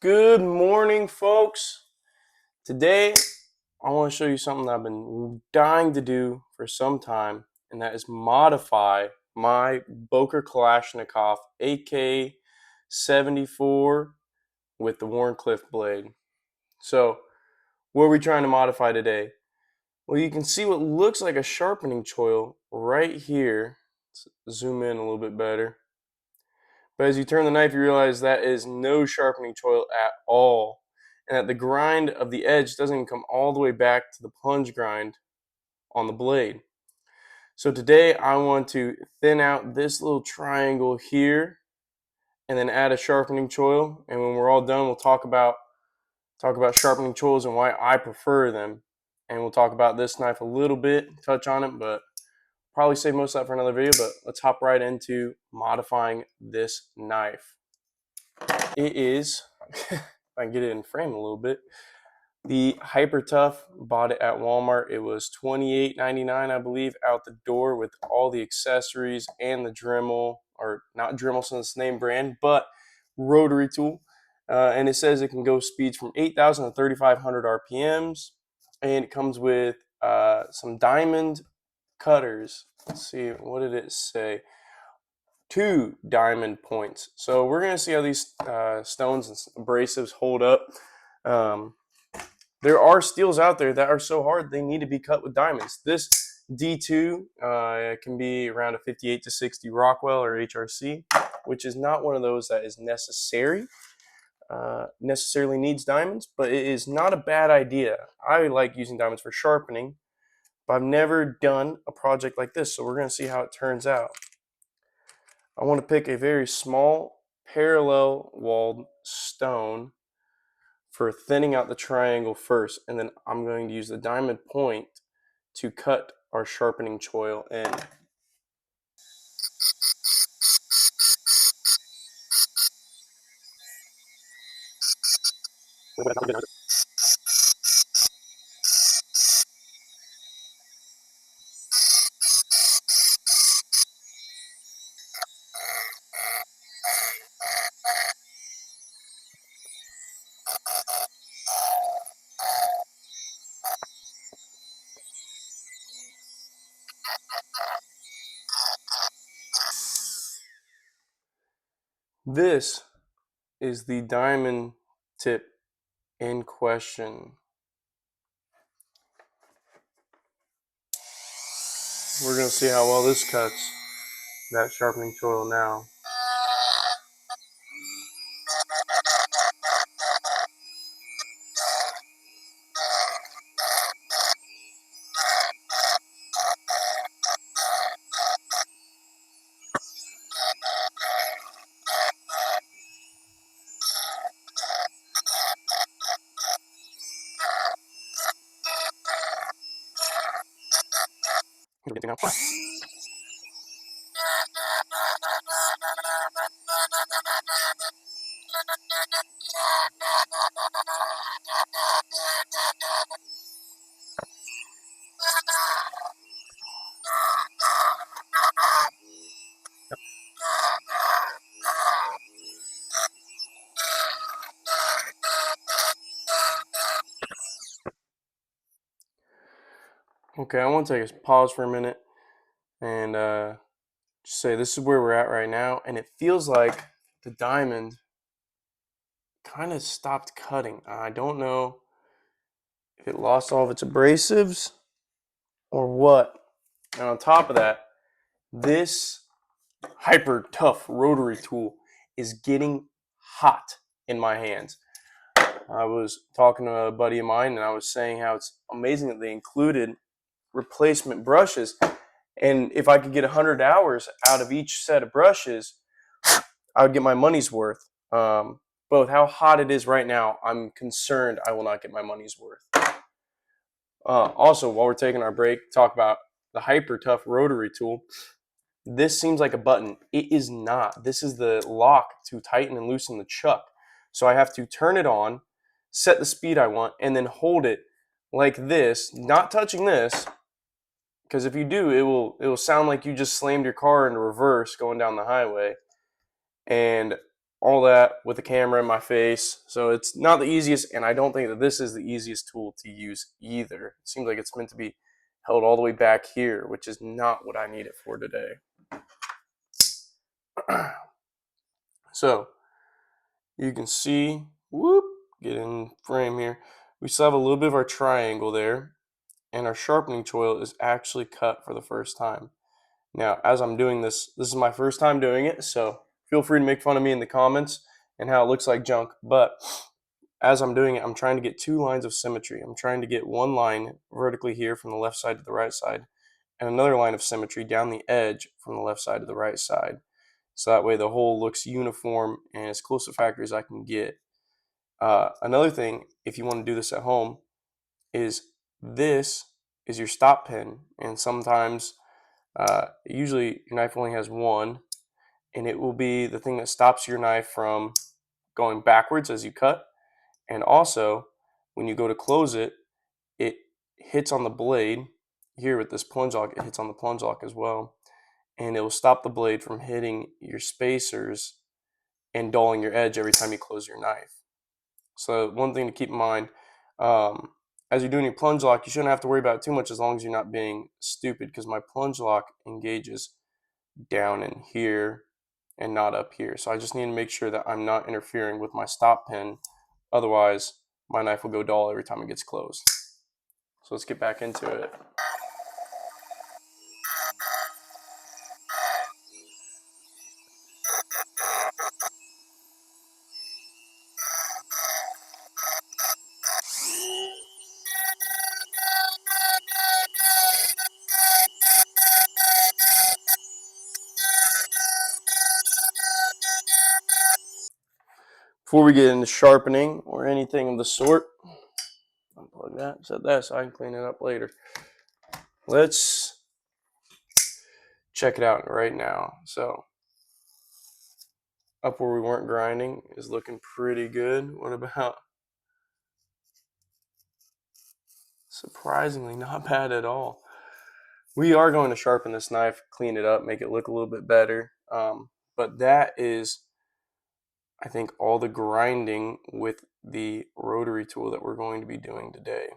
Good morning, folks. Today, I want to show you something that I've been dying to do for some time, and that is modify my Boker AK 74 with the Warncliffe blade. So, what are we trying to modify today? Well, you can see what looks like a sharpening choil right here. Let's zoom in a little bit better. But as you turn the knife, you realize that is no sharpening choil at all, and that the grind of the edge doesn't even come all the way back to the plunge grind on the blade. So today I want to thin out this little triangle here and then add a sharpening choil. And when we're all done, we'll talk about sharpening choils and why I prefer them. And we'll talk about this knife a little bit, touch on it, but probably save most of that for another video. But let's hop right into modifying this knife. It is, if I can get it in frame a little bit, the Hyper Tough. Bought it at Walmart. It was $28.99, I believe, out the door with all the accessories and the Dremel, or not Dremel since it's the name brand, but rotary tool. And it says it can go speeds from 8,000 to 3,500 RPMs. And it comes with some diamond cutters. Let's see, what did it say? 2 diamond points. So we're going to see how these stones and abrasives hold up. There are steels out there that are so hard they need to be cut with diamonds. This D2 can be around a 58 to 60 Rockwell or HRC, which is not one of those that is necessarily needs diamonds, but it is not a bad idea. I like using diamonds for sharpening, but I've never done a project like this, so we're going to see how it turns out. I want to pick a very small parallel walled stone for thinning out the triangle first, and then I'm going to use the diamond point to cut our sharpening choil in. This is the diamond tip in question. We're going to see how well this cuts that sharpening choil now. Okay, I want to take a pause for a minute and just say this is where we're at right now, and it feels like the diamond kind of stopped cutting. I don't know if it lost all of its abrasives or what. And on top of that, this Hyper Tough rotary tool is getting hot in my hands. I was talking to a buddy of mine and I was saying how it's amazing that they included replacement brushes, and if I could get 100 hours out of each set of brushes, I would get my money's worth. But with how hot it is right now, I'm concerned I will not get my money's worth. Also, while we're taking our break, talk about the Hyper Tough rotary tool. This seems like a button. It is not. This is the lock to tighten and loosen the chuck. So I have to turn it on, set the speed I want, and then hold it like this, not touching this, because if you do, it will sound like you just slammed your car into reverse going down the highway. And all that with the camera in my face. So it's not the easiest, and I don't think that this is the easiest tool to use either. It seems like it's meant to be held all the way back here, which is not what I need it for today. So you can see, whoop, get in frame here. We still have a little bit of our triangle there, and our sharpening choil is actually cut for the first time. Now, as I'm doing this, this is my first time doing it, so feel free to make fun of me in the comments and how it looks like junk. But as I'm doing it, I'm trying to get two lines of symmetry. I'm trying to get one line vertically here from the left side to the right side, and another line of symmetry down the edge from the left side to the right side. So that way the whole looks uniform and as close to factory as I can get. Another thing, if you want to do this at home, is this is your stop pin, and sometimes usually your knife only has one, and it will be the thing that stops your knife from going backwards as you cut. And also, when you go to close it, it hits on the blade. Here with this plunge lock, it hits on the plunge lock as well, and it will stop the blade from hitting your spacers and dulling your edge every time you close your knife. So one thing to keep in mind, as you're doing your plunge lock, you shouldn't have to worry about it too much as long as you're not being stupid, because my plunge lock engages down in here and not up here. So I just need to make sure that I'm not interfering with my stop pin. Otherwise, my knife will go dull every time it gets closed. So let's get back into it. Before we get into sharpening or anything of the sort, unplug that, set that so I can clean it up later. Let's check it out right now. So up where we weren't grinding is looking pretty good. What about, surprisingly not bad at all. We are going to sharpen this knife, clean it up, make it look a little bit better. But that is, I think, all the grinding with the rotary tool that we're going to be doing today.